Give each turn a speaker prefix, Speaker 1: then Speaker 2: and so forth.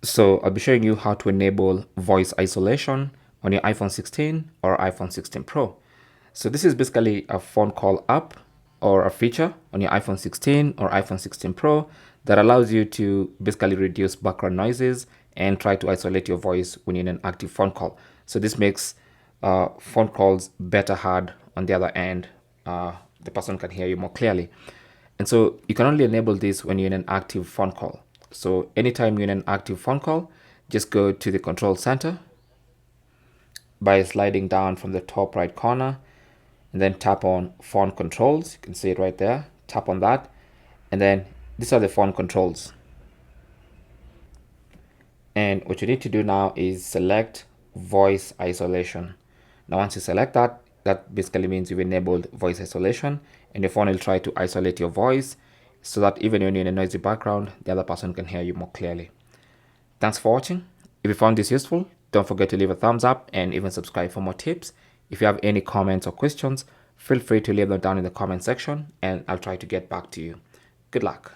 Speaker 1: So I'll be showing you how to enable voice isolation on your iPhone 16 or iPhone 16 Pro. So this is basically a phone call app or a feature on your iPhone 16 or iPhone 16 Pro that allows you to basically reduce background noises and try to isolate your voice when you're in an active phone call. So this makes phone calls better heard on the other end. The person can hear you more clearly. And so you can only enable this when you're in an active phone call. So anytime you're in an active phone call, just go to the control center by sliding down from the top right corner and then tap on phone controls. You can see it right there. Tap on that. And then these are the phone controls. And what you need to do now is select voice isolation. Now, once you select that, that basically means you've enabled voice isolation and your phone will try to isolate your voice so that even when you're in a noisy background, the other person can hear you more clearly. Thanks for watching. If you found this useful, don't forget to leave a thumbs up and even subscribe for more tips. If you have any comments or questions, feel free to leave them down in the comment section and I'll try to get back to you. Good luck.